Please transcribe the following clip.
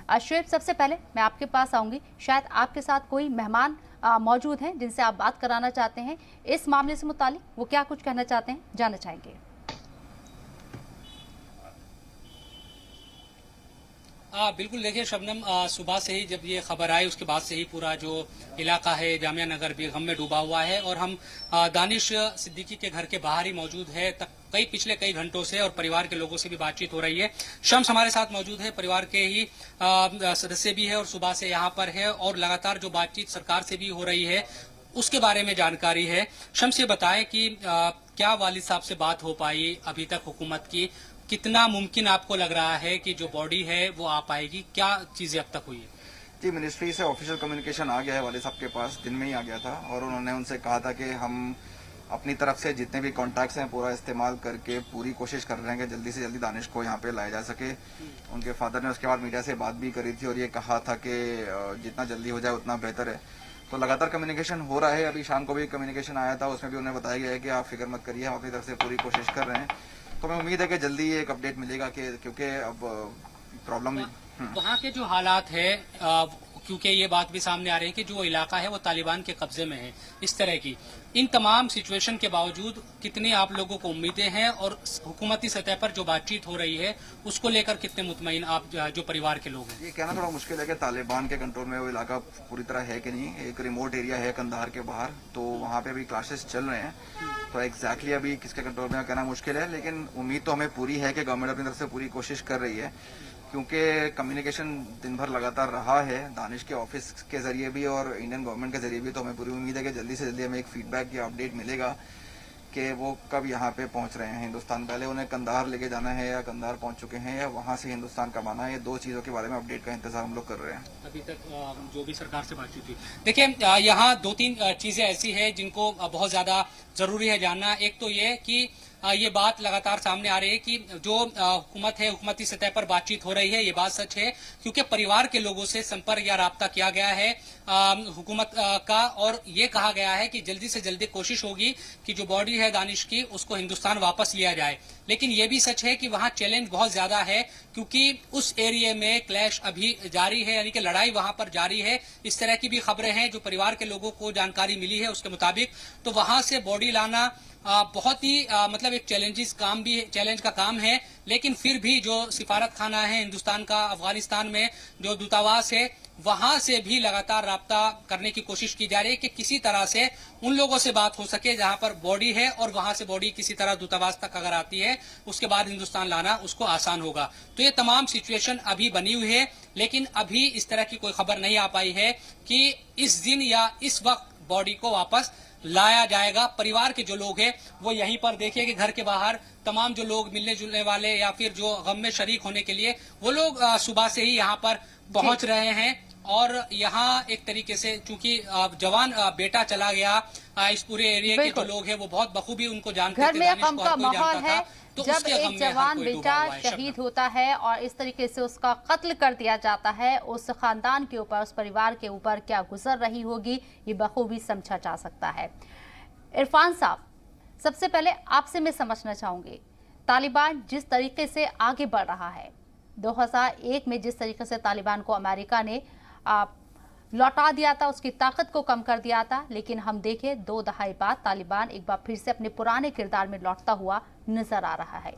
शुएब, सबसे पहले मैं आपके पास आऊंगी। शायद आपके साथ कोई मेहमान मौजूद हैं जिनसे आप बात कराना चाहते हैं इस मामले से मुतालिक, वो क्या कुछ कहना चाहते हैं जानना चाहेंगे। बिल्कुल। देखिए शबनम, सुबह से ही जब ये खबर आई उसके बाद से ही पूरा जो इलाका है जामिया नगर भी गम में डूबा हुआ है और हम दानिश सिद्दीकी के घर के बाहर ही मौजूद है पिछले कई घंटों से और परिवार के लोगों से भी बातचीत हो रही है। शम्स हमारे साथ मौजूद है, परिवार के ही सदस्य भी है और सुबह से यहाँ पर है और लगातार जो बातचीत सरकार से भी हो रही है उसके बारे में जानकारी है। शम्स ये बताएं कि क्या वालिद साहब से बात हो पाई अभी तक हुकूमत की, कितना मुमकिन आपको लग रहा है कि जो बॉडी है वो आ पाएगी, क्या चीजें अब तक हुई है? जी, मिनिस्ट्री से ऑफिशियल कम्युनिकेशन आ गया है वालिद साहब के पास, दिन में ही आ गया था और उन्होंने उनसे कहा था कि हम अपनी तरफ से जितने भी कॉन्टैक्ट्स हैं पूरा इस्तेमाल करके पूरी कोशिश कर रहे हैं कि जल्दी से जल्दी दानिश को यहाँ पे लाया जा सके। उनके फादर ने उसके बाद मीडिया से बात भी करी थी और ये कहा था कि जितना जल्दी हो जाए उतना बेहतर है। तो लगातार कम्युनिकेशन हो रहा है। अभी शाम को भी कम्युनिकेशन आया था, उसमें भी उन्हें बताया गया है कि आप फिक्र मत करिए, हम अपनी तरफ से पूरी कोशिश कर रहे हैं। तो मैं उम्मीद है कि जल्दी एक अपडेट मिलेगा कि क्योंकि अब प्रॉब्लम वहाँ के जो हालात है, क्योंकि ये बात भी सामने आ रही है कि जो इलाका है वो तालिबान के कब्जे में है, इस तरह की इन तमाम सिचुएशन के बावजूद कितनी आप लोगों को उम्मीदें हैं और हुकूमती सतह पर जो बातचीत हो रही है उसको लेकर कितने मुतमईन आप जो परिवार के लोग हैं? ये कहना थोड़ा मुश्किल है कि तालिबान के कंट्रोल में वो इलाका पूरी तरह है कि नहीं। एक रिमोट एरिया है कंधार के बाहर, तो वहाँ पे अभी क्लासेस चल रहे हैं, तो एग्जैक्टली अभी किसके कंट्रोल में कहना मुश्किल है। लेकिन उम्मीद तो हमें पूरी है कि गवर्नमेंट अपनी तरफ से पूरी कोशिश कर रही है, क्योंकि कम्युनिकेशन दिन भर लगातार रहा है दानिश के ऑफिस के जरिए भी और इंडियन गवर्नमेंट के जरिए भी। तो हमें पूरी उम्मीद है कि जल्दी से जल्दी हमें एक फीडबैक या अपडेट मिलेगा कि वो कब यहाँ पे पहुँच रहे हैं हिंदुस्तान। पहले उन्हें कंधार लेके जाना है या कंधार पहुँच चुके हैं या वहाँ से हिंदुस्तान कब आना है, ये दो चीज़ों के बारे में अपडेट का इंतजार हम लोग कर रहे हैं। अभी तक जो भी सरकार से बातचीत हुई, देखिए यहाँ दो तीन चीजें ऐसी है जिनको बहुत ज्यादा जरूरी है जानना। एक तो ये कि ये बात लगातार सामने आ रही है कि जो हुकूमत है, हुकूमती सतह पर बातचीत हो रही है, ये बात सच है क्योंकि परिवार के लोगों से संपर्क या राब्ता किया गया है हुकूमत का, और ये कहा गया है कि जल्दी से जल्दी कोशिश होगी कि जो बॉडी है दानिश की उसको हिंदुस्तान वापस लिया जाए। लेकिन ये भी सच है कि वहाँ चैलेंज बहुत ज्यादा है क्योंकि उस एरिया में क्लैश अभी जारी है, यानी कि लड़ाई वहां पर जारी है। इस तरह की भी खबरें हैं जो परिवार के लोगों को जानकारी मिली है उसके मुताबिक। तो वहां से बॉडी लाना बहुत ही मतलब एक चैलेंज का काम है। लेकिन फिर भी जो सिफारत खाना है हिंदुस्तान का अफगानिस्तान में, जो दूतावास है, वहां से भी लगातार राब्ता करने की कोशिश की जा रही है कि किसी तरह से उन लोगों से बात हो सके जहां पर बॉडी है और वहां से बॉडी किसी तरह दूतावास तक अगर आती है उसके बाद हिंदुस्तान लाना उसको आसान होगा। तो ये तमाम सिचुएशन अभी बनी हुई है, लेकिन अभी इस तरह की कोई खबर नहीं आ पाई है कि इस दिन या इस वक्त बॉडी को वापस लाया जाएगा। परिवार के जो लोग हैं वो यहीं पर देखिए कि घर के बाहर तमाम जो लोग मिलने जुलने वाले या फिर जो गम में शरीक होने के लिए वो लोग सुबह से ही यहाँ पर पहुंच रहे हैं। और यहाँ एक तरीके से चूंकि जवान बेटा चला गया, इस पूरे एरिया के जो लोग हैं वो बहुत बखूबी उनको जानते थे, घर में गम का माहौल है। तो जब एक जवान बेटा शहीद होता है और इस तरीके से उसका कत्ल कर दिया जाता है, उस खानदान के ऊपर, उस परिवार के ऊपर क्या गुजर रही होगी ये बखूबी समझा जा सकता है। इरफान साहब, सबसे पहले आपसे मैं समझना चाहूंगी, तालिबान जिस तरीके से आगे बढ़ रहा है, 2001 में जिस तरीके से तालिबान को अमेरिका ने लौटा दिया था, उसकी ताकत को कम कर दिया था, लेकिन हम देखें 2 दहाई बाद तालिबान एक बार फिर से अपने पुराने किरदार में लौटता हुआ नजर आ रहा है।